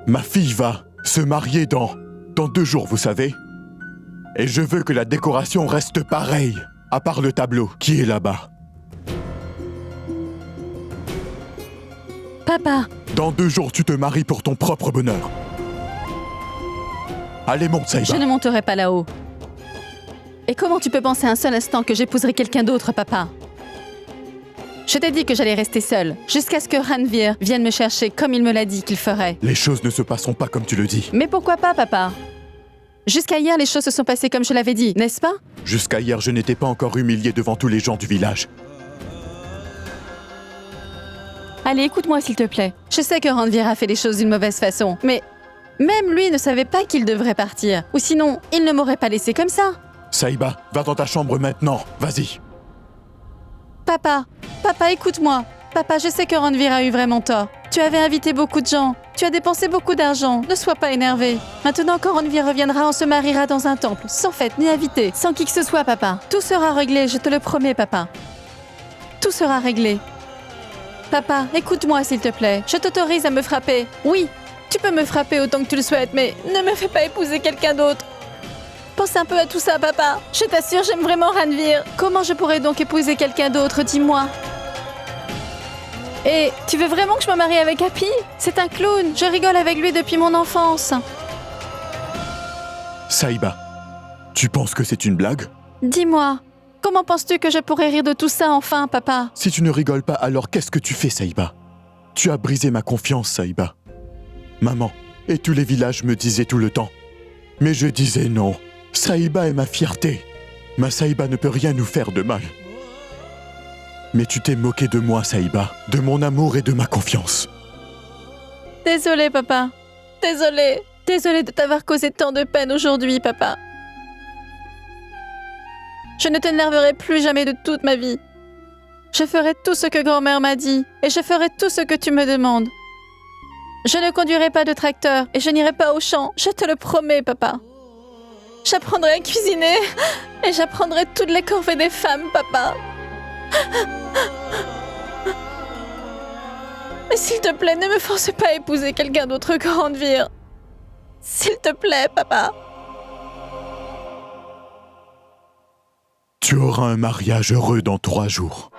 Ma fille va se marier dans 2 jours, vous savez. Et je veux que la décoration reste pareille, à part le tableau qui est là-bas. Papa, Dans 2 jours, tu te maries pour ton propre bonheur. Allez, monte, je Saïba. ne monterai pas là-haut. Et comment tu peux penser un seul instant que j'épouserai quelqu'un d'autre, papa? Je t'ai dit que j'allais rester seule, jusqu'à ce que Ranveer vienne me chercher comme il me l'a dit qu'il ferait. Les choses ne se passeront pas comme tu le dis. Mais pourquoi pas, papa? Jusqu'à hier, les choses se sont passées comme je l'avais dit, n'est-ce pas? Jusqu'à hier, je n'étais pas encore humilié devant tous les gens du village. Allez, écoute-moi s'il te plaît. Je sais que Ranveer a fait les choses d'une mauvaise façon, mais même lui ne savait pas qu'il devrait partir. Ou sinon, il ne m'aurait pas laissé comme ça. Saïba, va dans ta chambre maintenant. Vas-y. Papa, écoute-moi. Papa, je sais que Ranveer a eu vraiment tort. Tu avais invité beaucoup de gens. Tu as dépensé beaucoup d'argent. Ne sois pas énervé. Maintenant, quand Ranveer reviendra, on se mariera dans un temple, sans fête ni invité, sans qui que ce soit, papa. Tout sera réglé, je te le promets, papa. Tout sera réglé. Papa, écoute-moi, s'il te plaît. Je t'autorise à me frapper. Oui, tu peux me frapper autant que tu le souhaites, mais ne me fais pas épouser quelqu'un d'autre. Pense un peu à tout ça, papa. Je t'assure, j'aime vraiment Ranveer. Comment je pourrais donc épouser quelqu'un d'autre, dis-moi? Et tu veux vraiment que je me marie avec Happy? C'est un clown. Je rigole avec lui depuis mon enfance. Saïba, tu penses que c'est une blague? Dis-moi, comment penses-tu que je pourrais rire de tout ça enfin, papa? Si tu ne rigoles pas, alors qu'est-ce que tu fais, Saïba? Tu as brisé ma confiance, Saïba. Maman et tous les villages me disaient tout le temps. Mais je disais non. Saïba est ma fierté. Ma Saïba ne peut rien nous faire de mal. Mais tu t'es moqué de moi, Saïba, de mon amour et de ma confiance. Désolée, papa. Désolée. Désolée de t'avoir causé tant de peine aujourd'hui, papa. Je ne t'énerverai plus jamais de toute ma vie. Je ferai tout ce que grand-mère m'a dit et je ferai tout ce que tu me demandes. Je ne conduirai pas de tracteur et je n'irai pas au champ, je te le promets, papa. J'apprendrai à cuisiner et j'apprendrai toutes les corvées des femmes, papa. Mais s'il te plaît, ne me force pas à épouser quelqu'un d'autre que Ranveer. S'il te plaît, papa. Tu auras un mariage heureux dans 3 jours.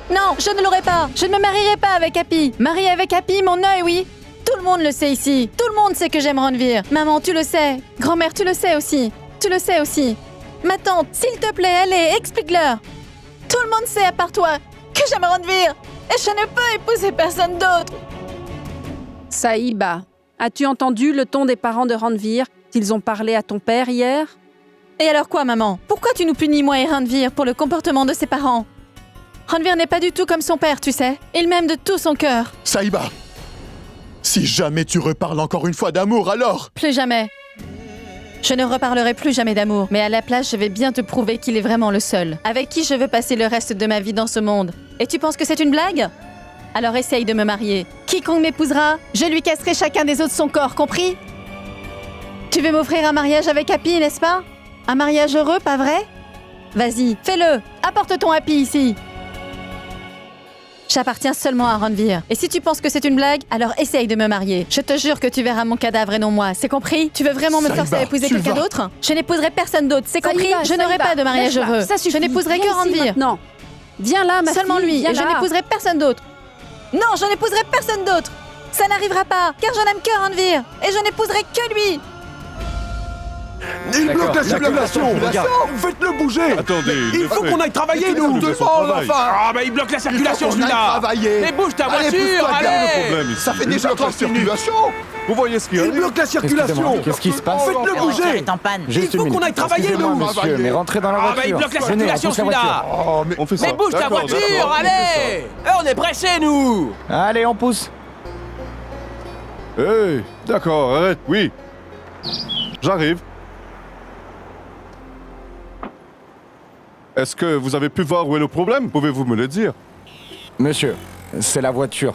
Non, je ne l'aurai pas. Je ne me marierai pas avec Happy. Marier avec Happy, mon œil, oui. Tout le monde le sait ici. Tout le monde sait que j'aime Ranveer. Maman, tu le sais. Grand-mère, tu le sais aussi. Tu le sais aussi. Ma tante, s'il te plaît, allez, explique-leur. Tout le monde sait, à part toi, que j'aime Ranveer. Et je ne peux épouser personne d'autre. Saïba, as-tu entendu le ton des parents de Ranveer? Ils ont parlé à ton père hier? Et alors quoi, maman? Pourquoi tu nous punis, moi et Ranveer, pour le comportement de ses parents? Ranveer n'est pas du tout comme son père, tu sais. Il m'aime de tout son cœur. Saïba! Si jamais tu reparles encore une fois d'amour, alors... Plus jamais. Je ne reparlerai plus jamais d'amour, mais à la place, je vais bien te prouver qu'il est vraiment le seul, avec qui je veux passer le reste de ma vie dans ce monde. Et tu penses que c'est une blague? Alors essaye de me marier. Quiconque m'épousera, je lui casserai chacun des os de son corps, compris? Tu veux m'offrir un mariage avec Happy, n'est-ce pas? Un mariage heureux, pas vrai? Vas-y, fais-le. Apporte ton Happy ici. J'appartiens seulement à Ranveer. Et si tu penses que c'est une blague, alors essaye de me marier. Je te jure que tu verras mon cadavre et non moi. C'est compris? Tu veux vraiment me Saïba, forcer à épouser tu quelqu'un vas. d'autre? Je n'épouserai personne d'autre. C'est compris? Saïba, Je n'aurai Saïba, pas de mariage lâche-la, heureux. ça suffit. Je n'épouserai que Viens ici Ranveer. maintenant. Viens là, ma Seulement fille, lui. viens Et je là. n'épouserai personne d'autre. Non, je n'épouserai personne d'autre. Ça n'arrivera pas, car je n'aime que Ranveer. Et je n'épouserai que lui. Il bloque la D'accord, circulation. regarde. Faites-le bouger. Attendez, Il faut qu'on aille travailler, nous. enfin. Ah bah il bloque la circulation celui-là. Mais bouge ta Allez, voiture, pousse-toi, allez. regarde le problème ici. Ça fait déjà 30 minutes. Vous voyez ce qu'il y a? Il bloque la circulation. Excusez-moi, qu'est-ce qui se passe? Faites-le La voiture bouger. est en panne. Il Juste une faut qu'on minute. aille travailler, Excusez-moi, nous. monsieur, mais rentrez dans la Ah voiture. bah il bloque la Venez, on circulation pousse la celui-là. Oh, mais On fait ça. Mais bouge ta D'accord, voiture, d'accord, allez. On est pressés nous. Allez, on pousse. Hey, d'accord, arrête, oui. J'arrive. Est-ce que vous avez pu voir où est le problème? Pouvez-vous me le dire? Monsieur, c'est la voiture.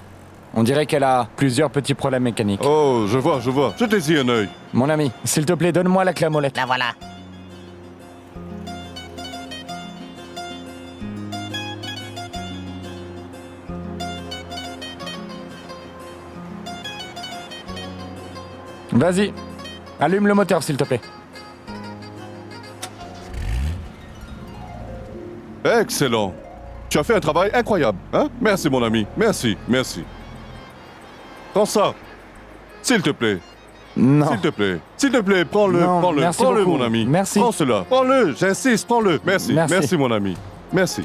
On dirait qu'elle a plusieurs petits problèmes mécaniques. Oh, je vois, je vois. Jetez-y un œil. Mon ami, s'il te plaît, donne-moi la clé à molette. La voilà. Vas-y, allume le moteur s'il te plaît. Excellent. Tu as fait un travail incroyable, hein? Merci, mon ami. Merci, merci. Prends ça. S'il te plaît. Non. S'il te plaît. S'il te plaît, prends-le, Non, prends-le, merci prends-le, beaucoup. mon ami. Merci. Prends cela. Prends-le, j'insiste, prends-le. Merci, Merci. merci, mon ami. Merci.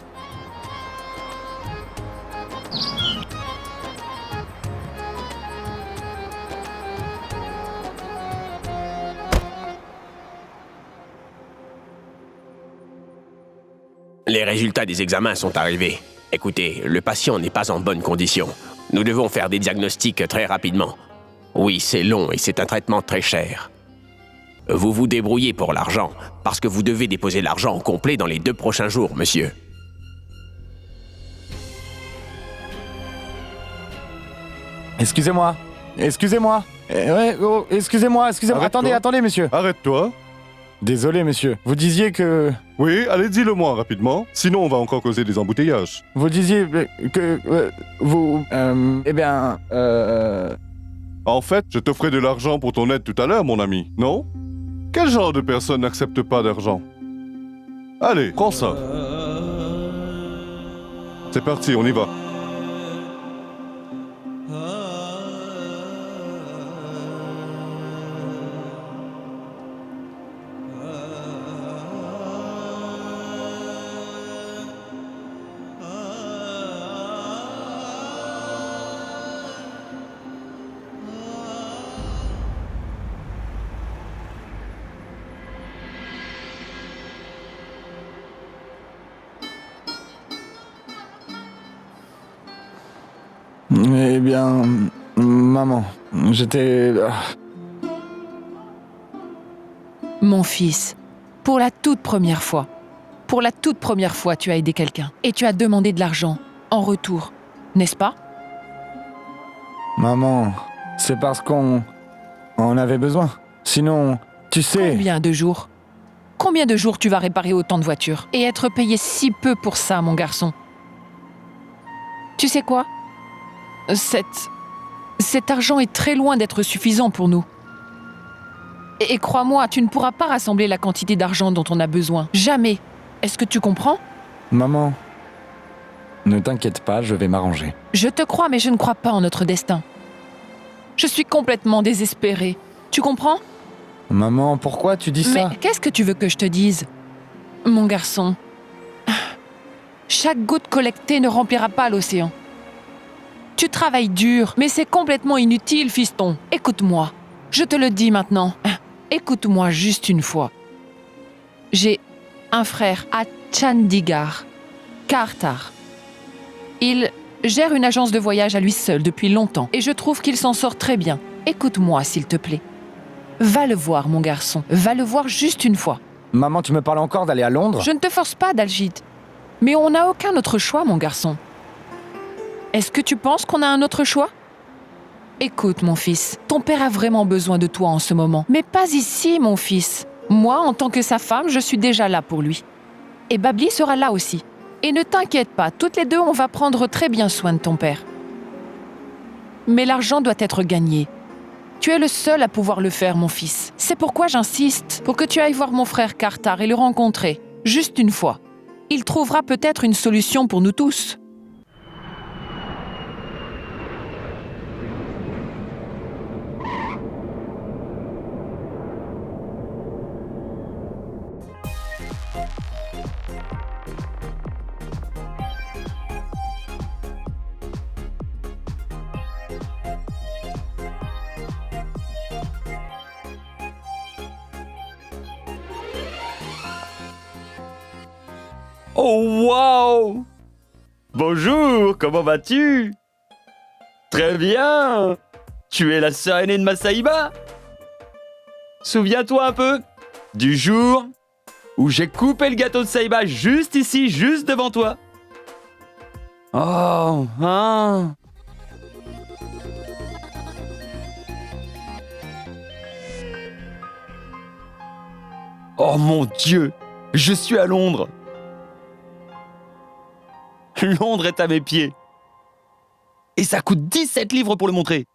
Les résultats des examens sont arrivés. Écoutez, le patient n'est pas en bonne condition. Nous devons faire des diagnostics très rapidement. Oui, c'est long et c'est un traitement très cher. Vous vous débrouillez pour l'argent, parce que vous devez déposer l'argent au complet dans les 2 prochains jours, monsieur. Excusez-moi. Excusez-moi. Ouais, oh, excusez-moi. Arrête-toi. Attendez, monsieur. Arrête-toi. Désolé, monsieur. Vous disiez que... Oui, allez, dis-le-moi rapidement. Sinon, on va encore causer des embouteillages. Vous disiez que... vous... eh bien... En fait, je t'offrais de l'argent pour ton aide tout à l'heure, mon ami, non? Quel genre de personne n'accepte pas d'argent? Allez, prends ça. C'est parti, on y va. Eh bien... Maman, j'étais... Mon fils, pour la toute première fois, tu as aidé quelqu'un et tu as demandé de l'argent en retour, n'est-ce pas? Maman, c'est parce qu'on avait besoin. Sinon, tu sais... Combien de jours tu vas réparer autant de voitures et être payé si peu pour ça, mon garçon? Tu sais quoi? Cet argent est très loin d'être suffisant pour nous. Et crois-moi, tu ne pourras pas rassembler la quantité d'argent dont on a besoin. Jamais. Est-ce que tu comprends? Maman, ne t'inquiète pas, je vais m'arranger. Je te crois, mais je ne crois pas en notre destin. Je suis complètement désespérée. Tu comprends? Maman, pourquoi tu dis Mais ça? qu'est-ce que tu veux que je te dise? Mon garçon, chaque goutte collectée ne remplira pas l'océan. Tu travailles dur, mais c'est complètement inutile, fiston. Écoute-moi. Je te le dis maintenant. Écoute-moi juste une fois. J'ai un frère à Chandigarh, Kartar. Il gère une agence de voyage à lui seul depuis longtemps et je trouve qu'il s'en sort très bien. Écoute-moi, s'il te plaît. Va le voir, mon garçon. Va le voir juste une fois. Maman, tu me parles encore d'aller à Londres? Je ne te force pas, Daljit. Mais on n'a aucun autre choix, mon garçon. Est-ce que tu penses qu'on a un autre choix? Écoute, mon fils, ton père a vraiment besoin de toi en ce moment. Mais pas ici, mon fils. Moi, en tant que sa femme, je suis déjà là pour lui. Et Babli sera là aussi. Et ne t'inquiète pas, toutes les deux, on va prendre très bien soin de ton père. Mais l'argent doit être gagné. Tu es le seul à pouvoir le faire, mon fils. C'est pourquoi j'insiste, pour que tu ailles voir mon frère Kartar et le rencontrer, juste une fois. Il trouvera peut-être une solution pour nous tous. Oh waouh! Bonjour, comment vas-tu? Très bien! Tu es la sœur aînée de ma Saïba? Souviens-toi un peu du jour où j'ai coupé le gâteau de Saïba juste ici, juste devant toi. Oh, hein? Oh mon Dieu! Je suis à Londres! Londres est à mes pieds. Et ça coûte 17 livres pour le montrer.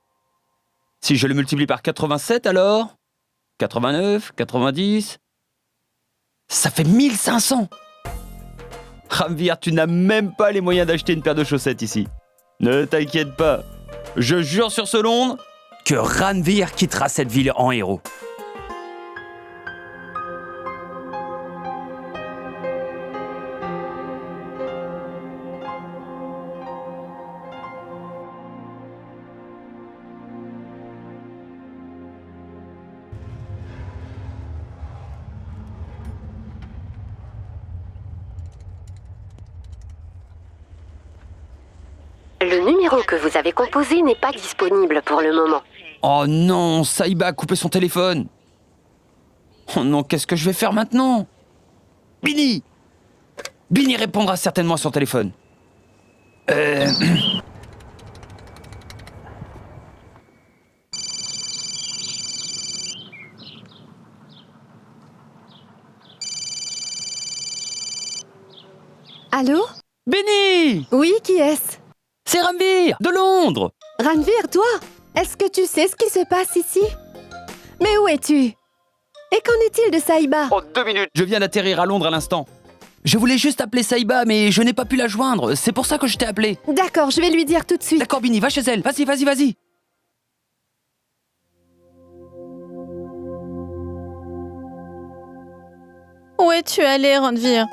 Si je le multiplie par 87, alors 89, 90... Ça fait 1500. Ranveer, tu n'as même pas les moyens d'acheter une paire de chaussettes ici. Ne t'inquiète pas. Je jure sur ce Londres que Ranveer quittera cette ville en héros. Le numéro que vous avez composé n'est pas disponible pour le moment. Oh non, Saïba a coupé son téléphone. Oh non, qu'est-ce que je vais faire maintenant? Bini! Bini répondra certainement à son téléphone. Allô? Bini! Oui, qui est-ce? C'est Ranveer, de Londres! Ranveer, toi? Est-ce que tu sais ce qui se passe ici? Mais où es-tu? Et qu'en est-il de Saïba? Oh, 2 minutes! Je viens d'atterrir à Londres à l'instant. Je voulais juste appeler Saïba, mais je n'ai pas pu la joindre. C'est pour ça que je t'ai appelé. D'accord, je vais lui dire tout de suite. D'accord, Bini, va chez elle. Vas-y, vas-y, vas-y. Où es-tu allé, Ranveer?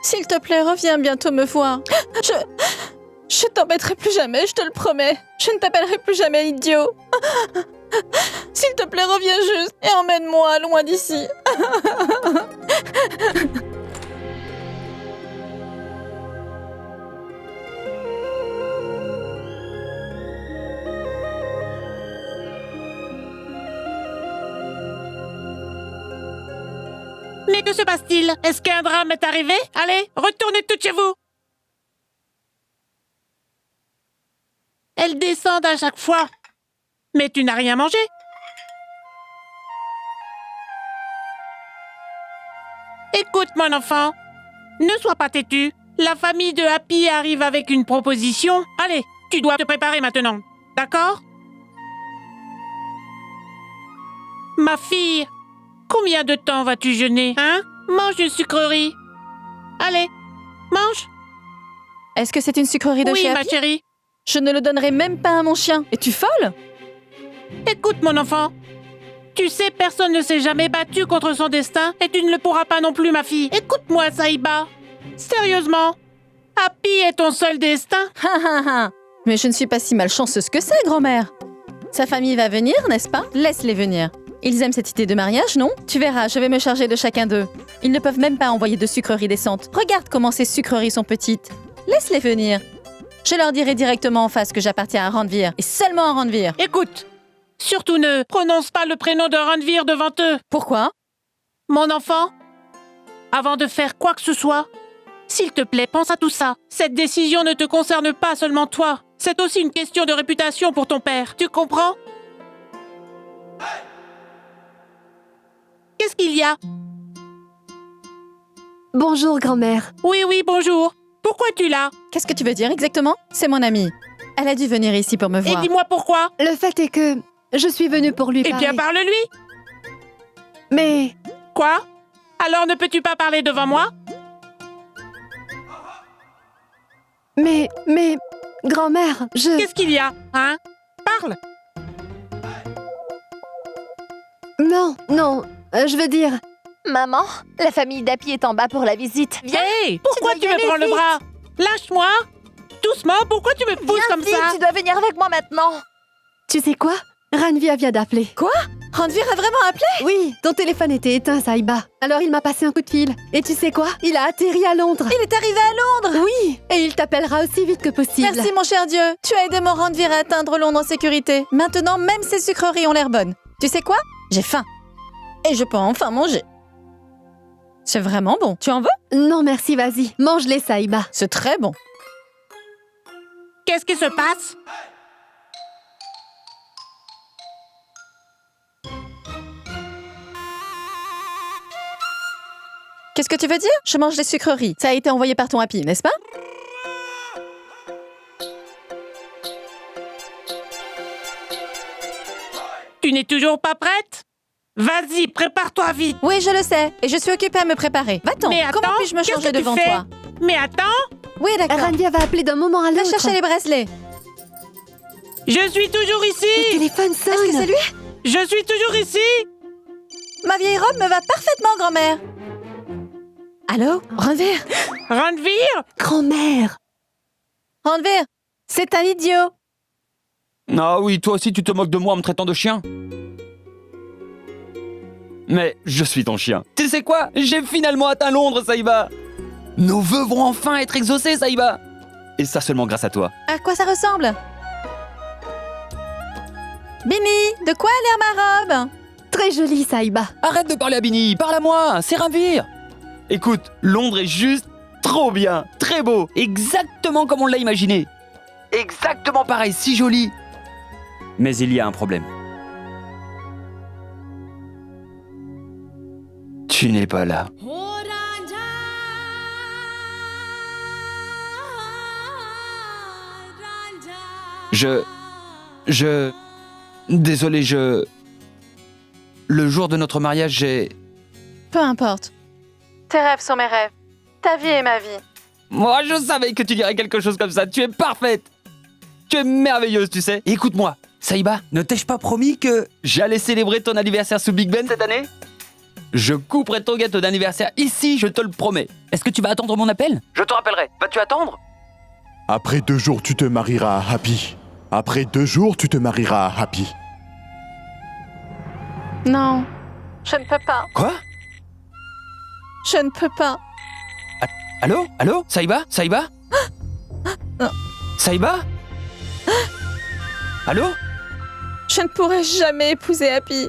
S'il te plaît, reviens bientôt me voir. Je t'embêterai plus jamais, je te le promets. Je ne t'appellerai plus jamais idiot. S'il te plaît, reviens juste et emmène-moi loin d'ici. Mais que se passe-t-il? Est-ce qu'un drame est arrivé? Allez, retournez toutes chez vous. Elles descendent à chaque fois. Mais tu n'as rien mangé. Écoute, mon enfant. Ne sois pas têtu. La famille de Happy arrive avec une proposition. Allez, tu dois te préparer maintenant. D'accord? Ma fille, combien de temps vas-tu jeûner, hein? Mange une sucrerie. Allez, mange. Est-ce que c'est une sucrerie de Oui, chez ma Happy? chérie. Je ne le donnerai même pas à mon chien. Es-tu folle? Écoute, mon enfant. Tu sais, personne ne s'est jamais battu contre son destin et tu ne le pourras pas non plus, ma fille. Écoute-moi, Saïba. Sérieusement, Happy est ton seul destin? Mais je ne suis pas si malchanceuse que ça, grand-mère. Sa famille va venir, n'est-ce pas? Laisse-les venir. Ils aiment cette idée de mariage, non? Tu verras, je vais me charger de chacun d'eux. Ils ne peuvent même pas envoyer de sucreries décentes. Regarde comment ces sucreries sont petites. Laisse-les venir. Je leur dirai directement en face que j'appartiens à Ranveer, et seulement à Ranveer. Écoute, surtout ne prononce pas le prénom de Ranveer devant eux. Pourquoi? Mon enfant, avant de faire quoi que ce soit, s'il te plaît, pense à tout ça. Cette décision ne te concerne pas seulement toi. C'est aussi une question de réputation pour ton père. Tu comprends? Qu'est-ce qu'il y a? Bonjour, grand-mère. Oui, bonjour. Pourquoi es-tu là? Qu'est-ce que tu veux dire exactement? C'est mon amie. Elle a dû venir ici pour me Et voir. dis-moi pourquoi? Le fait est que je suis venue pour lui Eh parler. bien, parle-lui. Mais Quoi? Alors ne peux-tu pas parler devant moi? mais, grand-mère, Qu'est-ce qu'il y a? Hein? Parle. Non, je veux dire... Maman, la famille d'Happy est en bas pour la visite. Viens. Hey, pourquoi dois tu y me aller prends le vite. bras? Lâche-moi. Doucement, pourquoi tu me pousses Viens comme vite, ça? tu dois venir avec moi maintenant. Tu sais quoi? Ranveer vient d'appeler. Quoi? Ranveer a vraiment appelé? Oui, ton téléphone était éteint, Saïba. Alors il m'a passé un coup de fil. Et tu sais quoi? Il a atterri à Londres. Il est arrivé à Londres! Oui, et il t'appellera aussi vite que possible. Merci mon cher Dieu, tu as aidé mon Ranveer à atteindre Londres en sécurité. Maintenant, même ces sucreries ont l'air bonnes. Tu sais quoi? J'ai faim. Et je peux enfin manger. C'est vraiment bon. Tu en veux? Non merci, vas-y. Mange-les, Saïba. C'est très bon. Qu'est-ce qui se passe? Qu'est-ce que tu veux dire? Je mange des sucreries. Ça a été envoyé par ton Happy, n'est-ce pas? Tu n'es toujours pas prête? Vas-y, prépare-toi vite. Oui, je le sais, et je suis occupée à me préparer. Va-t'en, Mais comment attends, puis-je me qu'est-ce changer que tu devant fais? toi? Mais attends, Oui, d'accord. Ranvir va appeler d'un moment à Va l'autre. chercher les bracelets. je suis toujours Le ici. téléphone sonne. Est-ce que c'est lui? Je suis toujours ici. Ma vieille robe me va parfaitement, grand-mère. Allô? Ranvir? Ranvir? Grand-mère. Ranvir, c'est un idiot. Ah oui, toi aussi tu te moques de moi en me traitant de chien. Mais je suis ton chien. Tu sais quoi? J'ai finalement atteint Londres, Saïba. Nos vœux vont enfin être exaucés, Saïba. Et ça seulement grâce à toi. À quoi ça ressemble? Bini, de quoi a l'air ma robe? Très jolie, Saïba. Arrête de parler à Bini, parle à moi, c'est Ranvir. Écoute, Londres est juste trop bien, très beau, exactement comme on l'a imaginé. Exactement pareil, si joli. Mais il y a un problème. Tu n'es pas là. Désolé, Le jour de notre mariage, j'ai... Peu importe. Tes rêves sont mes rêves. Ta vie est ma vie. Moi, je savais que tu dirais quelque chose comme ça. Tu es parfaite. Tu es merveilleuse, tu sais. Écoute-moi, Saïba, ne t'ai-je pas promis que j'allais célébrer ton anniversaire sous Big Ben cette année? Je couperai ton gâteau d'anniversaire ici, je te le promets. Est-ce que tu vas attendre mon appel? Je te rappellerai. Vas-tu attendre? Après 2 jours, tu te marieras à Happy. Après 2 jours, tu te marieras à Happy. Non, je ne peux pas. Quoi? Je ne peux pas. Allô? Allô? Saïba? Saïba? Non. Saïba? Allô? Je ne pourrai jamais épouser Happy.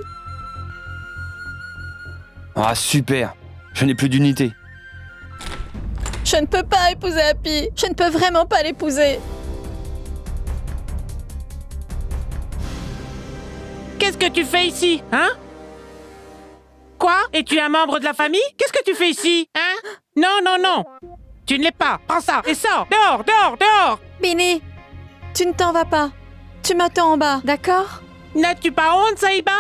Ah, super. Je n'ai plus d'unité. Je ne peux pas épouser Happy. Je ne peux vraiment pas l'épouser. Qu'est-ce que tu fais ici, hein? Quoi? Es-tu un membre de la famille? Qu'est-ce que tu fais ici, hein? Non, non, non. Tu ne l'es pas. Prends ça et sors. Dehors, dehors, dehors. Bini, tu ne t'en vas pas. Tu m'attends en bas, d'accord? N'as-tu pas honte, Saïba?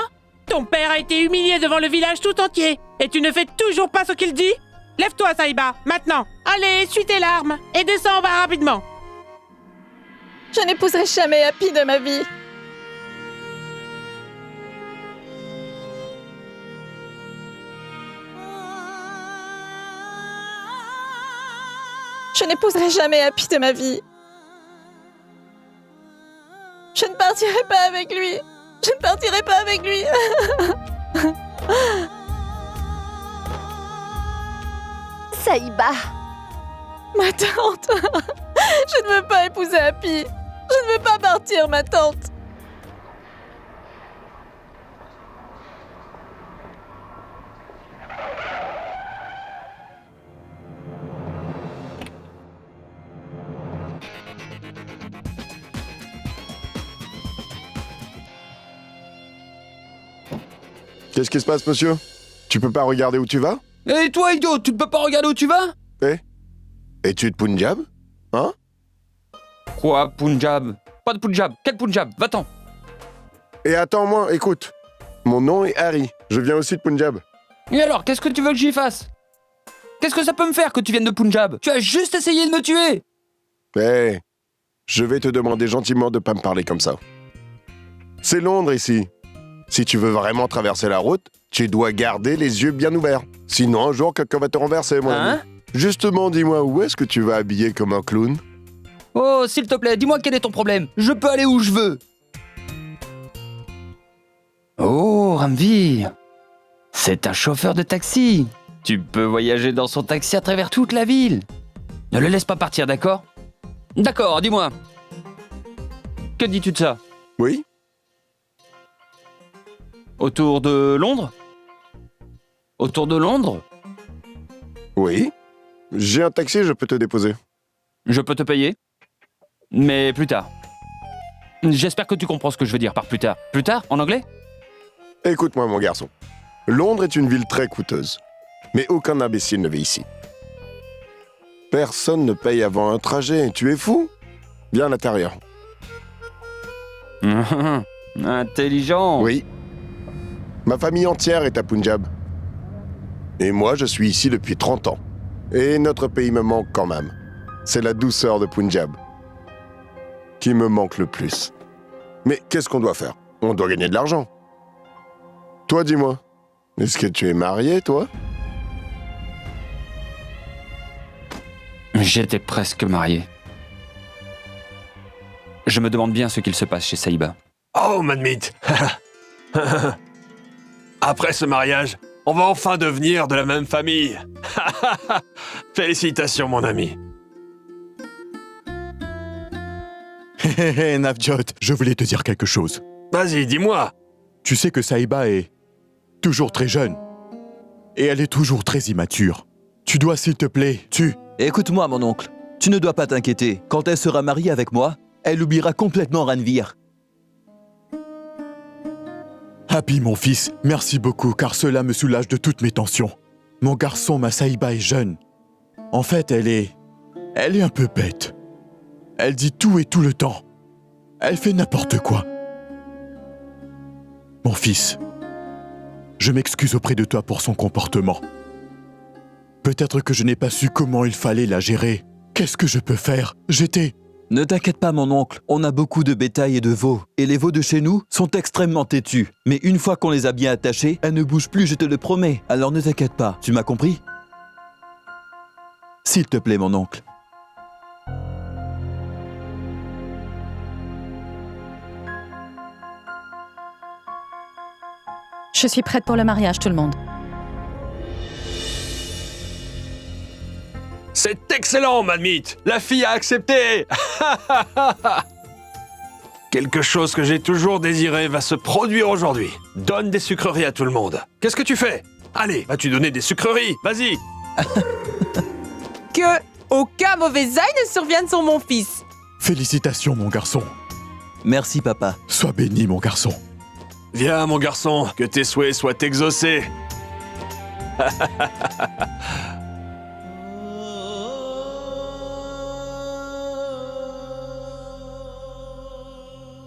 Ton père a été humilié devant le village tout entier. Et tu ne fais toujours pas ce qu'il dit? Lève-toi, Saïba, maintenant. Allez, essuie tes larmes. Et descends en bas rapidement. Je n'épouserai jamais Happy de ma vie. Je n'épouserai jamais Happy de ma vie. Je ne partirai pas avec lui. Je ne partirai pas avec lui. Saïba. Ma tante. Je ne veux pas épouser Happy. Je ne veux pas partir, ma tante. Qu'est-ce qui se passe, monsieur? Tu peux pas regarder où tu vas? Et toi, idiot, tu ne peux pas regarder où tu vas? Es-tu de Punjab? Hein? Quoi, Punjab? Pas de Punjab. Quel Punjab? Va-t'en. Et attends-moi, écoute. Mon nom est Harry. Je viens aussi de Punjab. Et alors, qu'est-ce que tu veux que j'y fasse? Qu'est-ce que ça peut me faire que tu viennes de Punjab? Tu as juste essayé de me tuer! Je vais te demander gentiment de pas me parler comme ça. C'est Londres ici. Si tu veux vraiment traverser la route, tu dois garder les yeux bien ouverts. Sinon, un jour, quelqu'un va te renverser, mon ami. Justement, dis-moi, où est-ce que tu vas habiller comme un clown? Oh, s'il te plaît, dis-moi quel est ton problème. Je peux aller où je veux. Oh, Ranvir. C'est un chauffeur de taxi. Tu peux voyager dans son taxi à travers toute la ville. Ne le laisse pas partir, d'accord? D'accord, dis-moi. Que dis-tu de ça? Oui? Autour de Londres? Autour de Londres? Oui. J'ai un taxi, je peux te déposer. Je peux te payer? Mais plus tard. J'espère que tu comprends ce que je veux dire par plus tard. Plus tard, en anglais? Écoute-moi, mon garçon. Londres est une ville très coûteuse. Mais aucun imbécile ne vit ici. Personne ne paye avant un trajet. Tu es fou? Viens à l'intérieur. Intelligent. Oui. Ma famille entière est à Punjab. Et moi, je suis ici depuis 30 ans. Et notre pays me manque quand même. C'est la douceur de Punjab qui me manque le plus. Mais qu'est-ce qu'on doit faire? On doit gagner de l'argent. Toi, dis-moi, est-ce que tu es marié, toi? J'étais presque marié. Je me demande bien ce qu'il se passe chez Saïba. Oh, Manmeet. Après ce mariage, on va enfin devenir de la même famille. Félicitations, mon ami. Hé hé hé, Navjot, je voulais te dire quelque chose. Vas-y, dis-moi. Tu sais que Saïba est toujours très jeune. Et elle est toujours très immature. Tu dois, s'il te plaît, Écoute-moi, mon oncle. Tu ne dois pas t'inquiéter. Quand elle sera mariée avec moi, elle oubliera complètement Ranveer. Happy, mon fils, merci beaucoup, car cela me soulage de toutes mes tensions. Mon garçon, ma Saïba, est jeune. En fait, elle est un peu bête. Elle dit tout et tout le temps. Elle fait n'importe quoi. Mon fils, je m'excuse auprès de toi pour son comportement. Peut-être que je n'ai pas su comment il fallait la gérer. Qu'est-ce que je peux faire? Ne t'inquiète pas, mon oncle. On a beaucoup de bétail et de veaux. Et les veaux de chez nous sont extrêmement têtus. Mais une fois qu'on les a bien attachés, elles ne bougent plus, je te le promets. Alors ne t'inquiète pas. Tu m'as compris? S'il te plaît, mon oncle. Je suis prête pour le mariage, tout le monde. C'est excellent, Manmeet. La fille a accepté. Quelque chose que j'ai toujours désiré va se produire aujourd'hui. Donne des sucreries à tout le monde. Qu'est-ce que tu fais? Allez, vas-tu donner des sucreries? Vas-y. Que aucun mauvais œil ne survienne sur mon fils. Félicitations, mon garçon. Merci, papa. Sois béni, mon garçon. Viens, mon garçon, que tes souhaits soient exaucés.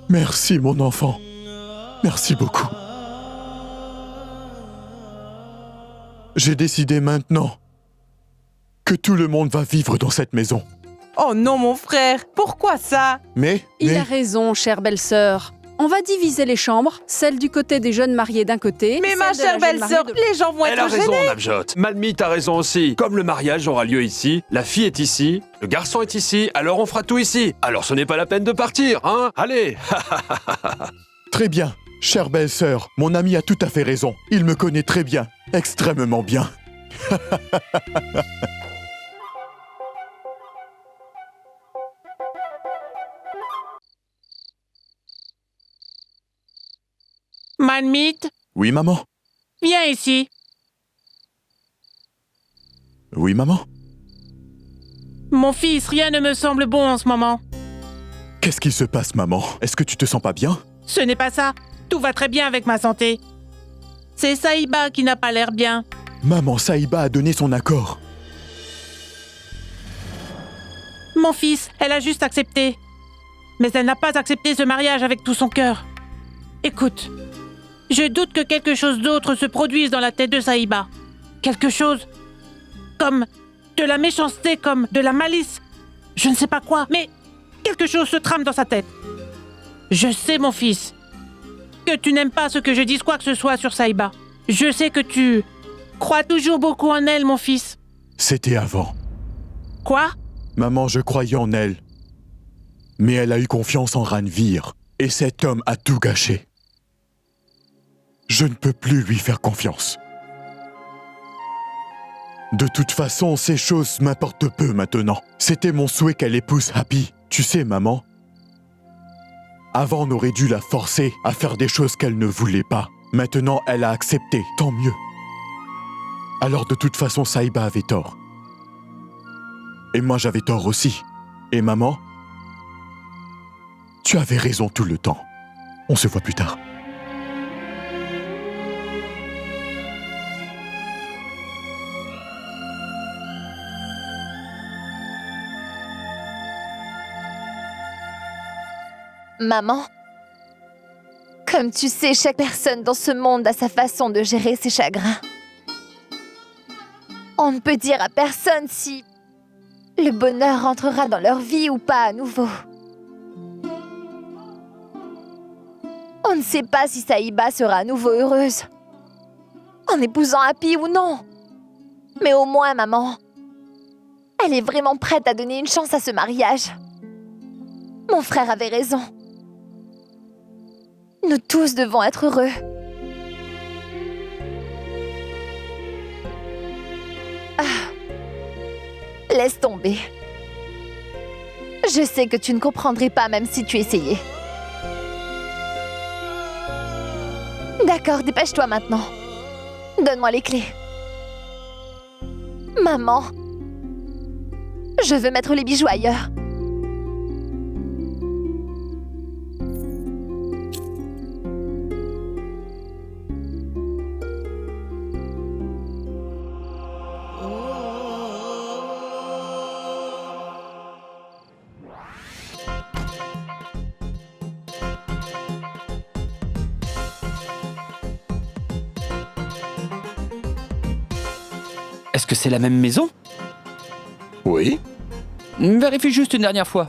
Merci, mon enfant. Merci beaucoup. J'ai décidé maintenant que tout le monde va vivre dans cette maison. Oh non, mon frère, pourquoi ça? Il a raison, chère belle-sœur. On va diviser les chambres, celle du côté des jeunes mariés d'un côté. Mais ma chère belle-sœur, les gens vont Elle a être raison, gênés. Navjot. Manmeet a raison aussi. Comme le mariage aura lieu ici, la fille est ici, le garçon est ici, alors on fera tout ici. Alors ce n'est pas la peine de partir, hein? Allez. Très bien, chère belle-sœur, mon ami a tout à fait raison. Il me connaît très bien, extrêmement bien. Manmeet, Oui, maman? viens ici. Oui, maman? Mon fils, rien ne me semble bon en ce moment. Qu'est-ce qui se passe, maman? Est-ce que tu te sens pas bien? Ce n'est pas ça. Tout va très bien avec ma santé. C'est Saïba qui n'a pas l'air bien. Maman, Saïba a donné son accord. Mon fils, elle a juste accepté. Mais elle n'a pas accepté ce mariage avec tout son cœur. Écoute, je doute que quelque chose d'autre se produise dans la tête de Saïba. Quelque chose comme de la méchanceté, comme de la malice. Je ne sais pas quoi, mais quelque chose se trame dans sa tête. Je sais, mon fils, que tu n'aimes pas ce que je dise quoi que ce soit sur Saïba. Je sais que tu crois toujours beaucoup en elle, mon fils. C'était avant. Quoi? Maman, je croyais en elle. Mais elle a eu confiance en Ranveer. Et cet homme a tout gâché. Je ne peux plus lui faire confiance. De toute façon, ces choses m'importent peu maintenant. C'était mon souhait qu'elle épouse Happy. Tu sais, maman, avant on aurait dû la forcer à faire des choses qu'elle ne voulait pas. Maintenant, elle a accepté, tant mieux. Alors de toute façon, Saïba avait tort. Et moi, j'avais tort aussi. Et maman, tu avais raison tout le temps. On se voit plus tard. Maman, Comme tu sais, chaque personne dans ce monde a sa façon de gérer ses chagrins. On ne peut dire à personne si le bonheur rentrera dans leur vie ou pas à nouveau. On ne sait pas si Saïba sera à nouveau heureuse, en épousant Happy ou non. Mais au moins, maman, elle est vraiment prête à donner une chance à ce mariage. Mon frère avait raison. Nous tous devons être heureux. Ah. Laisse tomber. Je sais que tu ne comprendrais pas même si tu essayais. D'accord, dépêche-toi maintenant. Donne-moi les clés. Maman, je veux mettre les bijoux ailleurs. Est-ce que c'est la même maison? Oui. Vérifie juste une dernière fois.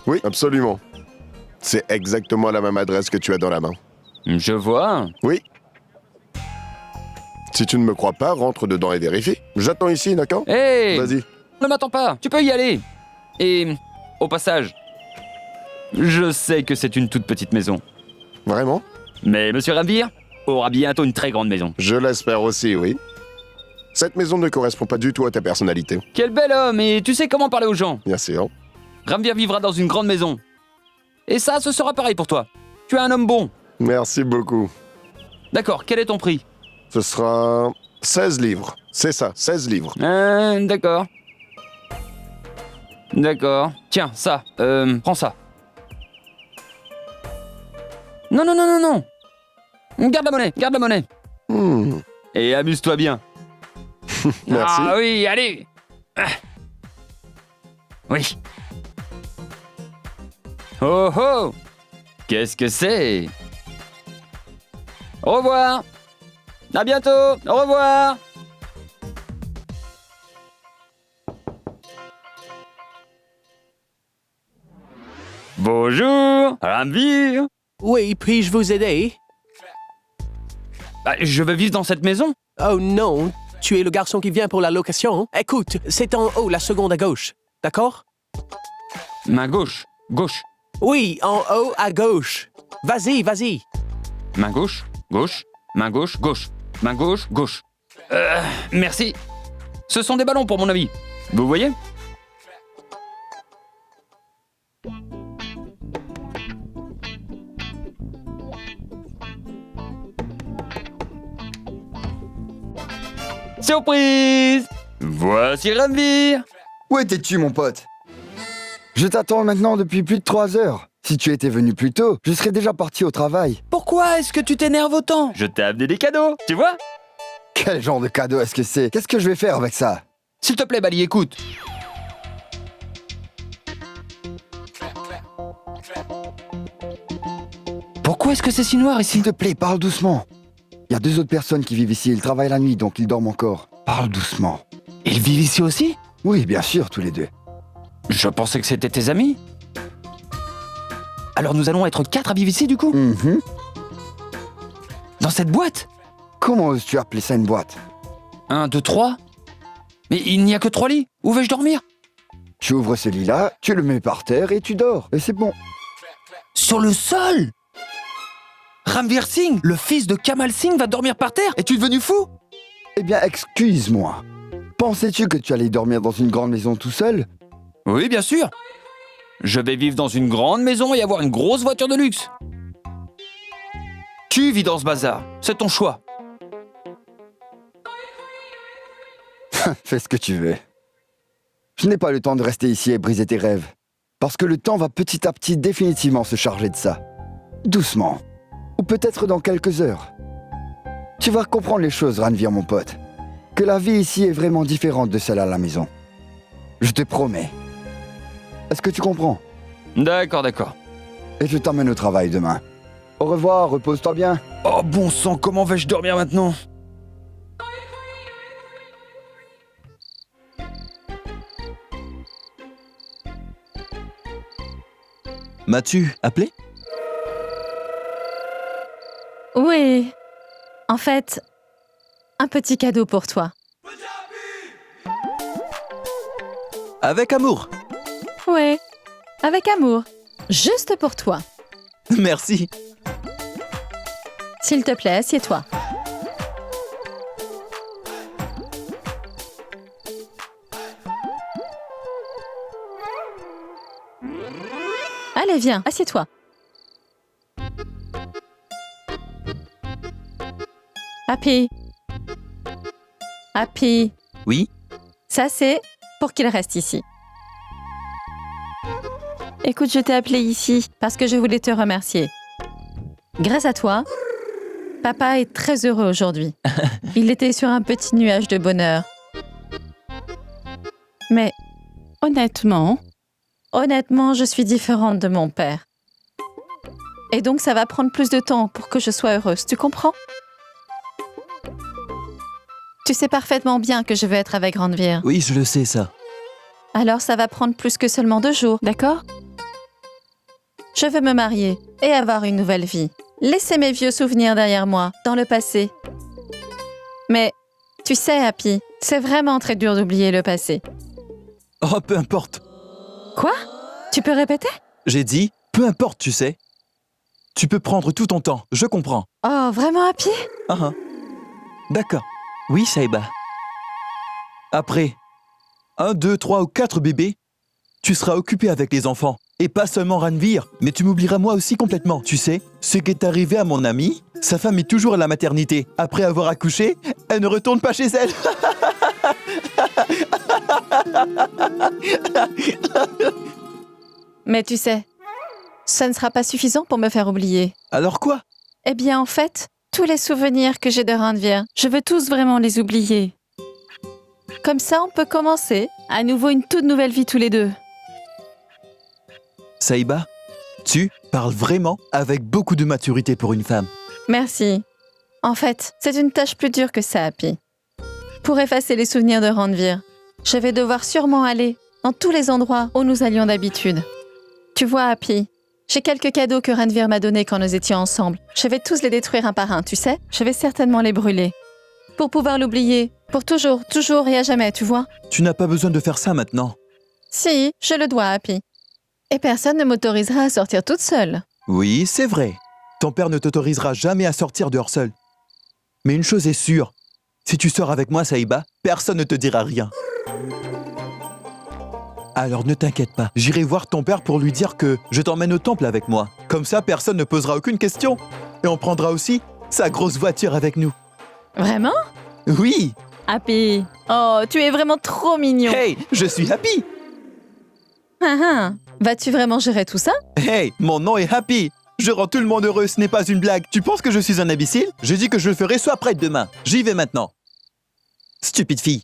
Oui, absolument. C'est exactement la même adresse que tu as dans la main. Je vois. Oui. Si tu ne me crois pas, rentre dedans et vérifie. J'attends ici, d'accord? Hé! Vas-y. Ne m'attends pas, tu peux y aller. Et, au passage, je sais que c'est une toute petite maison. Vraiment? Mais Monsieur Ranvir aura bientôt une très grande maison. Je l'espère aussi, oui. Cette maison ne correspond pas du tout à ta personnalité. Quel bel homme, et tu sais comment parler aux gens. Bien sûr. Ranvir vivra dans une grande maison. Et ça, ce sera pareil pour toi. Tu es un homme bon. Merci beaucoup. D'accord, quel est ton prix? Ce sera 16 livres. C'est ça, 16 livres. D'accord. D'accord. Tiens, ça, prends ça. Non, non, non, non, non. Garde la monnaie. Et amuse-toi bien. Merci. Ah oui, allez. Oui. Oh oh. Qu'est-ce que c'est? Au revoir. À bientôt. Au revoir. Bonjour, Ranvir. Oui, puis-je vous aider? Je veux vivre dans cette maison. Oh non, tu es le garçon qui vient pour la location. Écoute, c'est en haut, la seconde à gauche. D'accord? Main gauche. Gauche. Oui, en haut à gauche. Vas-y, vas-y. Main gauche. Gauche. Main gauche. Gauche. Main gauche. Gauche. Merci. Ce sont des ballons pour mon ami. Vous voyez? Surprise! Voici Ranvir! Où étais-tu, mon pote? Je t'attends maintenant depuis plus de 3 heures. Si tu étais venu plus tôt, je serais déjà parti au travail. Pourquoi est-ce que tu t'énerves autant? Je t'ai amené des cadeaux, tu vois? Quel genre de cadeau est-ce que c'est? Qu'est-ce que je vais faire avec ça? S'il te plaît, Bali, écoute. Pourquoi est-ce que c'est si noir ici? S'il te plaît, parle doucement. Il y a 2 autres personnes qui vivent ici. Ils travaillent la nuit, donc ils dorment encore. Parle doucement. Ils vivent ici aussi? Oui, bien sûr, tous les 2. Je pensais que c'était tes amis. Alors nous allons être 4 à vivre ici, du coup? Dans cette boîte? Comment oses-tu appeler ça une boîte? 1, 2, 3? Mais il n'y a que 3 lits. Où vais-je dormir? Tu ouvres ce lit-là, tu le mets par terre et tu dors. Et c'est bon. Sur le sol? Ranvir Singh, le fils de Kamal Singh, va dormir par terre? Es-tu devenu fou? Eh bien, excuse-moi. Pensais-tu que tu allais dormir dans une grande maison tout seul? Oui, bien sûr. Je vais vivre dans une grande maison et avoir une grosse voiture de luxe. Tu vis dans ce bazar. C'est ton choix. Fais ce que tu veux. Je n'ai pas le temps de rester ici et briser tes rêves. Parce que le temps va petit à petit définitivement se charger de ça. Doucement. Ou peut-être dans quelques heures. Tu vas comprendre les choses, Ranvir, mon pote. Que la vie ici est vraiment différente de celle à la maison. Je te promets. Est-ce que tu comprends? D'accord, d'accord. Et je t'emmène au travail demain. Au revoir, repose-toi bien. Oh bon sang, comment vais-je dormir maintenant? M'as-tu appelé? Oui. En fait, un petit cadeau pour toi. Avec amour. Oui. Avec amour. Juste pour toi. Merci. S'il te plaît, assieds-toi. Allez, viens, assieds-toi. Happy. Happy. Oui? Ça, c'est pour qu'il reste ici. Écoute, je t'ai appelé ici parce que je voulais te remercier. Grâce à toi, papa est très heureux aujourd'hui. Il était sur un petit nuage de bonheur. Mais honnêtement, je suis différente de mon père. Et donc, ça va prendre plus de temps pour que je sois heureuse, tu comprends? Tu sais parfaitement bien que je veux être avec Randvir. Oui, je le sais, ça. Alors, ça va prendre plus que seulement 2 jours, d'accord? Je veux me marier et avoir une nouvelle vie. Laisser mes vieux souvenirs derrière moi, dans le passé. Mais, tu sais, Happy, c'est vraiment très dur d'oublier le passé. Oh, peu importe. Quoi? Tu peux répéter? J'ai dit, peu importe, tu sais. Tu peux prendre tout ton temps, je comprends. Oh, vraiment, Happy? D'accord. Oui, Saïba. Après 1, 2, 3 ou 4 bébés, tu seras occupé avec les enfants. Et pas seulement Ranvir, mais tu m'oublieras moi aussi complètement. Tu sais, ce qui est arrivé à mon amie, sa femme est toujours à la maternité. Après avoir accouché, elle ne retourne pas chez elle. Mais tu sais, ça ne sera pas suffisant pour me faire oublier. Alors quoi? Eh bien, en fait, tous les souvenirs que j'ai de Randvir, je veux tous vraiment les oublier. Comme ça, on peut commencer à nouveau une toute nouvelle vie tous les deux. Saïba, tu parles vraiment avec beaucoup de maturité pour une femme. Merci. En fait, c'est une tâche plus dure que ça, Happy. Pour effacer les souvenirs de Randvir, je vais devoir sûrement aller dans tous les endroits où nous allions d'habitude. Tu vois, Happy, j'ai quelques cadeaux que Randvir m'a donnés quand nous étions ensemble. Je vais tous les détruire un par un, tu sais? Je vais certainement les brûler. Pour pouvoir l'oublier. Pour toujours, toujours et à jamais, tu vois? Tu n'as pas besoin de faire ça maintenant. Si, je le dois, Happy. Et personne ne m'autorisera à sortir toute seule. Oui, c'est vrai. Ton père ne t'autorisera jamais à sortir dehors seul. Mais une chose est sûre, si tu sors avec moi, Saïba, personne ne te dira rien. Alors ne t'inquiète pas, j'irai voir ton père pour lui dire que je t'emmène au temple avec moi. Comme ça, personne ne posera aucune question. Et on prendra aussi sa grosse voiture avec nous. Vraiment? Oui. Happy. Oh, tu es vraiment trop mignon. Hey, je suis Happy. Vas-tu vraiment gérer tout ça? Hey, mon nom est Happy. Je rends tout le monde heureux, ce n'est pas une blague. Tu penses que je suis un imbécile? Je dis que je le ferai soit après-demain. J'y vais maintenant. Stupide fille.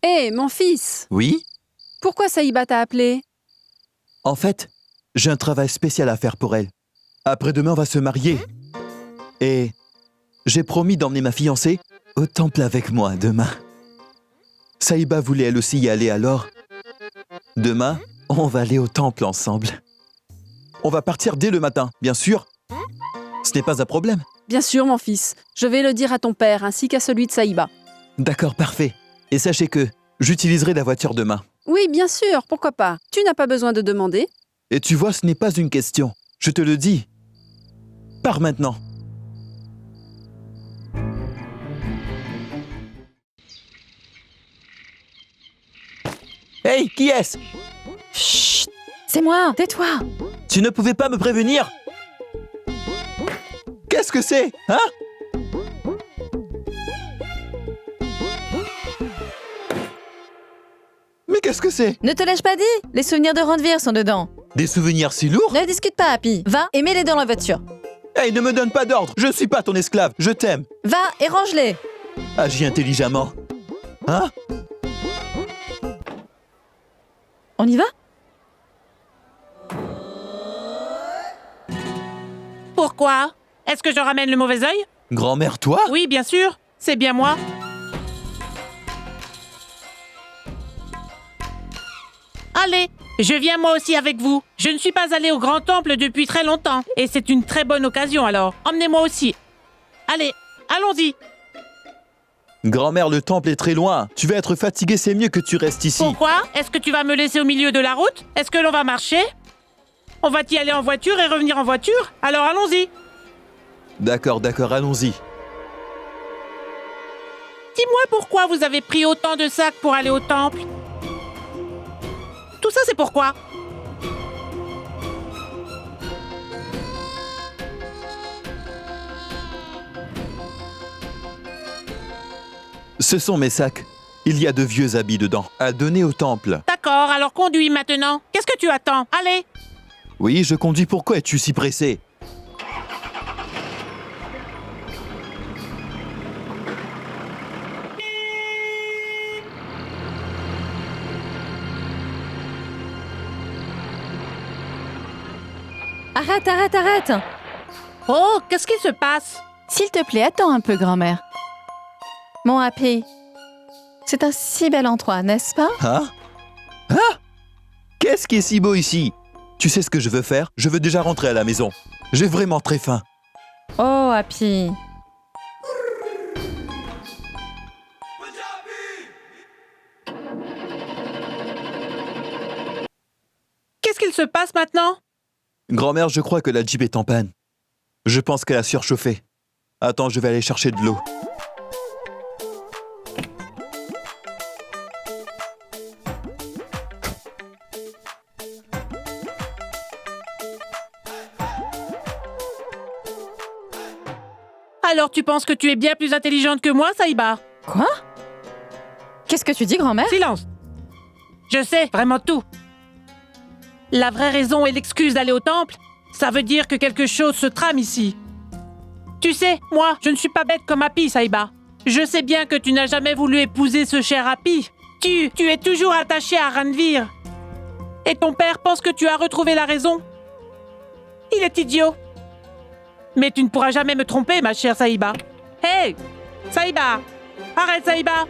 Hé, mon fils! Oui? Pourquoi Saïba t'a appelé? En fait, j'ai un travail spécial à faire pour elle. Après-demain, on va se marier. Et j'ai promis d'emmener ma fiancée au temple avec moi demain. Saïba voulait elle aussi y aller alors. Demain, on va aller au temple ensemble. On va partir dès le matin, bien sûr. Ce n'est pas un problème. Bien sûr, mon fils. Je vais le dire à ton père ainsi qu'à celui de Saïba. D'accord, parfait. Et sachez que j'utiliserai la voiture demain. Oui, bien sûr, pourquoi pas. Tu n'as pas besoin de demander. Et tu vois, ce n'est pas une question. Je te le dis. Pars maintenant. Hey, qui est-ce? Chut! C'est moi, tais-toi! Tu ne pouvais pas me prévenir? Qu'est-ce que c'est? Hein? Mais qu'est-ce que c'est? Ne te l'ai-je pas dit? Les souvenirs de Randvir sont dedans. Des souvenirs si lourds? Ne discute pas, Happy. Va et mets-les dans la voiture. Hey, ne me donne pas d'ordre. Je ne suis pas ton esclave. Je t'aime. Va et range-les. Agis intelligemment. Hein? On y va? Pourquoi? Est-ce que je ramène le mauvais œil? Grand-mère, toi? Oui, bien sûr. C'est bien moi. Allez, je viens moi aussi avec vous. Je ne suis pas allée au grand temple depuis très longtemps. Et c'est une très bonne occasion alors. Emmenez-moi aussi. Allez, allons-y. Grand-mère, le temple est très loin. Tu vas être fatigué, c'est mieux que tu restes ici. Pourquoi? Est-ce que tu vas me laisser au milieu de la route? Est-ce que l'on va marcher? On va y aller en voiture et revenir en voiture? Alors allons-y. D'accord, allons-y. Dis-moi pourquoi vous avez pris autant de sacs pour aller au temple? Tout ça, c'est pourquoi? Ce sont mes sacs. Il y a de vieux habits dedans, à donner au temple. D'accord, alors conduis maintenant. Qu'est-ce que tu attends? Allez! Oui, je conduis. Pourquoi es-tu si pressé? Arrête! Oh, qu'est-ce qui se passe? S'il te plaît, attends un peu, grand-mère. Mon Happy, c'est un si bel endroit, n'est-ce pas? Qu'est-ce qui est si beau ici? Tu sais ce que je veux faire? Je veux déjà rentrer à la maison. J'ai vraiment très faim. Oh, Happy. Qu'est-ce qu'il se passe maintenant? Grand-mère, je crois que la Jeep est en panne. Je pense qu'elle a surchauffé. Attends, je vais aller chercher de l'eau. Alors tu penses que tu es bien plus intelligente que moi, Saïba? Quoi? Qu'est-ce que tu dis, grand-mère? Silence! Je sais vraiment tout. La vraie raison et l'excuse d'aller au temple, ça veut dire que quelque chose se trame ici. Tu sais, moi, je ne suis pas bête comme Happy, Saïba. Je sais bien que tu n'as jamais voulu épouser ce cher Happy. Tu es toujours attaché à Ranveer. Et ton père pense que tu as retrouvé la raison. Il est idiot. Mais tu ne pourras jamais me tromper, ma chère Saïba. Hé! Saïba! Arrête, Saïba!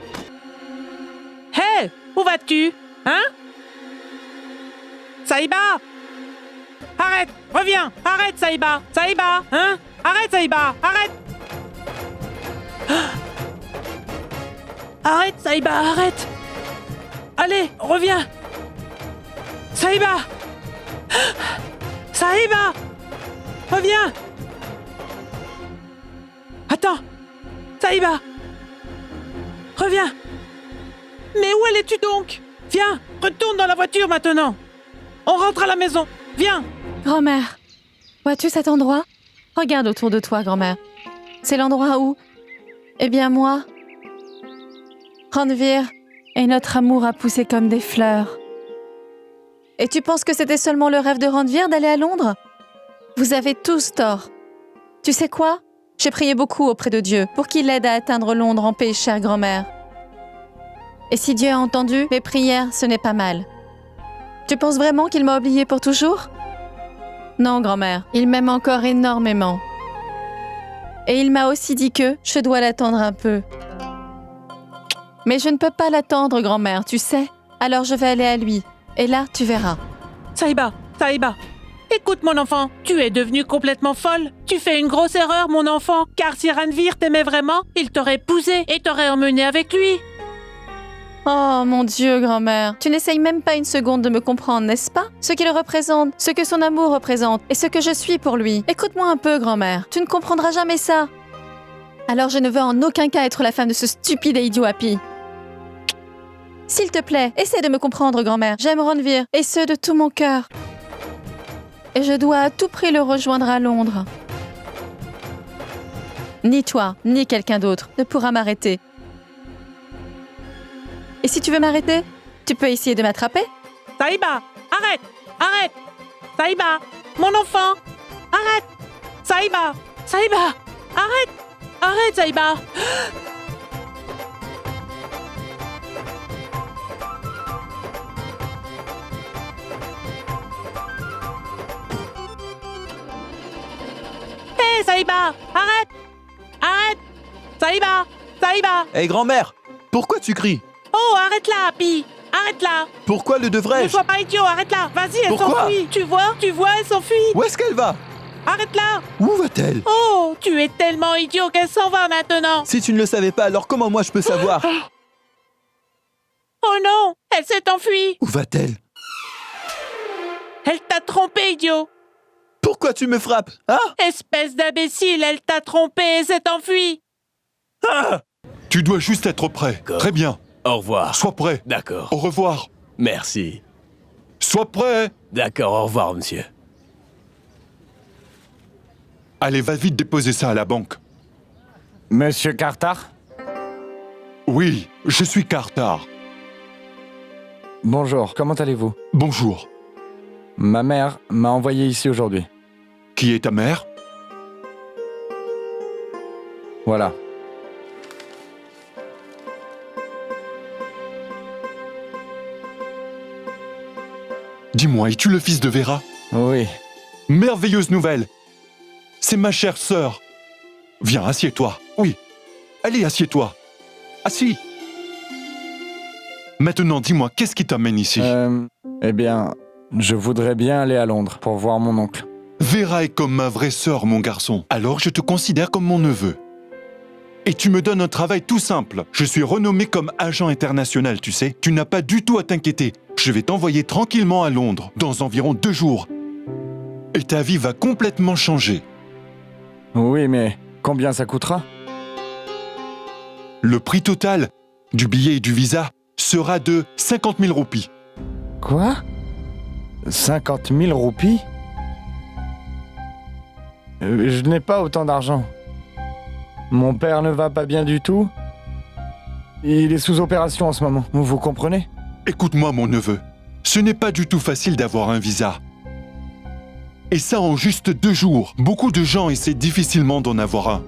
Hé! Où vas-tu? Hein? Saïba! Arrête! Reviens! Arrête, Saïba! Saïba! Hein? Arrête, Saïba! Arrête! Arrête, Saïba! Arrête! Allez, reviens! Saïba! Saïba! Reviens! Attends! Saïba! Reviens! Mais où allais-tu donc? Viens, retourne dans la voiture maintenant! On rentre à la maison! Viens! Grand-mère, vois-tu cet endroit? Regarde autour de toi, grand-mère. C'est l'endroit où... Eh bien moi... Ranveer et notre amour a poussé comme des fleurs. Et tu penses que c'était seulement le rêve de Ranveer d'aller à Londres? Vous avez tous tort. Tu sais quoi? J'ai prié beaucoup auprès de Dieu pour qu'il l'aide à atteindre Londres en paix, chère grand-mère. Et si Dieu a entendu mes prières, ce n'est pas mal. Tu penses vraiment qu'il m'a oublié pour toujours? Non, grand-mère, il m'aime encore énormément. Et il m'a aussi dit que je dois l'attendre un peu. Mais je ne peux pas l'attendre, grand-mère, tu sais. Alors je vais aller à lui. Et là, tu verras. Saïba, Saïba, écoute mon enfant, tu es devenue complètement folle. Tu fais une grosse erreur, mon enfant. Car si Ranveer t'aimait vraiment, il t'aurait épousé et t'aurait emmené avec lui. Oh mon Dieu, grand-mère, tu n'essayes même pas une seconde de me comprendre, n'est-ce pas? Ce qu'il représente, ce que son amour représente et ce que je suis pour lui. Écoute-moi un peu, grand-mère, tu ne comprendras jamais ça. Alors je ne veux en aucun cas être la femme de ce stupide et idiot Happy. S'il te plaît, essaie de me comprendre, grand-mère. J'aime Ranveer, et ce de tout mon cœur. Et je dois à tout prix le rejoindre à Londres. Ni toi, ni quelqu'un d'autre ne pourra m'arrêter. Et si tu veux m'arrêter, tu peux essayer de m'attraper? Saïba, arrête! Arrête! Saïba, mon enfant! Arrête! Saïba! Saïba! Arrête! Arrête, Saïba! Saïba, arrête! Arrête! Saïba! Saïba! Hé, grand-mère, pourquoi tu cries? Oh, arrête-la, Happy! Arrête-la! Pourquoi le Ne devrais-je? sois pas idiot, arrête-la! Vas-y, elle Pourquoi? s'enfuit! Tu vois, elle s'enfuit! Où est-ce qu'elle va? Arrête-la! Où va-t-elle? Oh, tu es tellement idiot qu'elle s'en va maintenant! Si tu ne le savais pas, alors comment moi je peux savoir? Oh non! Elle s'est enfuie! Où va-t-elle? Elle t'a trompé, idiot! Pourquoi tu me frappes? Hein? Espèce d'imbécile, elle t'a trompé et s'est enfuie! Ah! Tu dois juste être prêt. Très bien. Au revoir. Sois prêt. D'accord. Au revoir. Merci. Sois prêt. D'accord, au revoir, monsieur. Allez, va vite déposer ça à la banque. Monsieur Cartar? Oui, je suis Cartar. Bonjour, comment allez-vous? Bonjour. Ma mère m'a envoyé ici aujourd'hui. Qui est ta mère? Voilà. Dis-moi, es-tu le fils de Vera? Oui. Merveilleuse nouvelle. C'est ma chère sœur. Viens, assieds-toi. Oui. Allez, assieds-toi. Assis. Maintenant, dis-moi, qu'est-ce qui t'amène ici? Eh bien, je voudrais bien aller à Londres pour voir mon oncle. Vera est comme ma vraie sœur, mon garçon. Alors je te considère comme mon neveu. Et tu me donnes un travail tout simple. Je suis renommé comme agent international, tu sais. Tu n'as pas du tout à t'inquiéter. Je vais t'envoyer tranquillement à Londres, dans environ 2 jours. Et ta vie va complètement changer. Oui, mais combien ça coûtera? Le prix total du billet et du visa sera de 50 000 roupies. Quoi? 50 000 roupies? Je n'ai pas autant d'argent. Mon père ne va pas bien du tout. Il est sous opération en ce moment, vous comprenez? Écoute-moi, mon neveu. Ce n'est pas du tout facile d'avoir un visa. Et ça en juste 2 jours. Beaucoup de gens essaient difficilement d'en avoir un.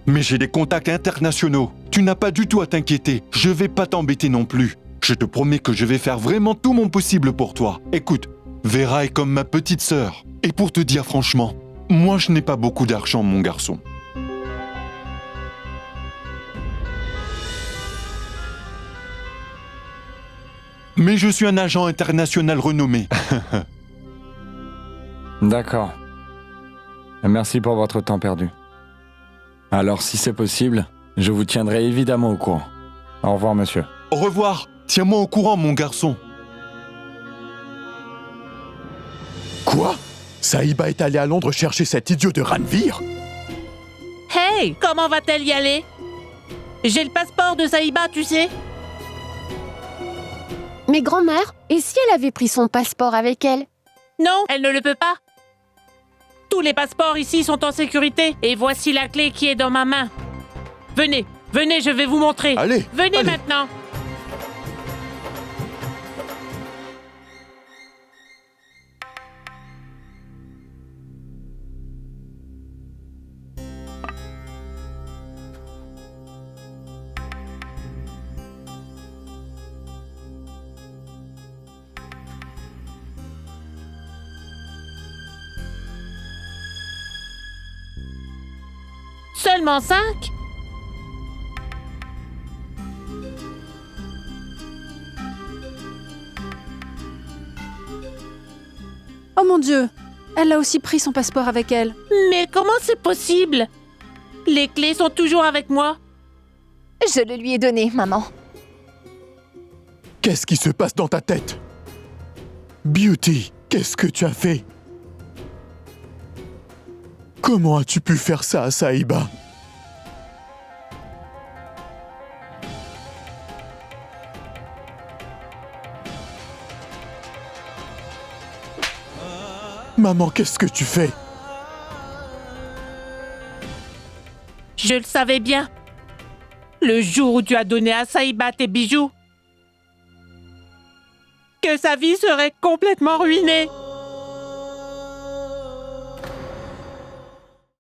Mais j'ai des contacts internationaux. Tu n'as pas du tout à t'inquiéter. Je vais pas t'embêter non plus. Je te promets que je vais faire vraiment tout mon possible pour toi. Écoute, Vera est comme ma petite sœur. Et pour te dire franchement, moi je n'ai pas beaucoup d'argent, mon garçon. Mais je suis un agent international renommé. D'accord. Merci pour votre temps perdu. Alors, si c'est possible, je vous tiendrai évidemment au courant. Au revoir, monsieur. Au revoir. Tiens-moi au courant, mon garçon. Quoi? Saïba est allée à Londres chercher cet idiot de Ranveer? Hey, comment va-t-elle y aller? J'ai le passeport de Saïba, tu sais. Mais grand-mère, et si elle avait pris son passeport avec elle? Non, elle ne le peut pas. Tous les passeports ici sont en sécurité. Et voici la clé qui est dans ma main. Venez, venez, je vais vous montrer. Allez, venez allez. maintenant. Seulement 5? Oh mon Dieu! Elle a aussi pris son passeport avec elle. Mais comment c'est possible? Les clés sont toujours avec moi. Je le lui ai donné, maman. Qu'est-ce qui se passe dans ta tête? Beauty, qu'est-ce que tu as fait? Comment as-tu pu faire ça à Saïba? Maman, qu'est-ce que tu fais? Je le savais bien. Le jour où tu as donné à Saïba tes bijoux, que sa vie serait complètement ruinée.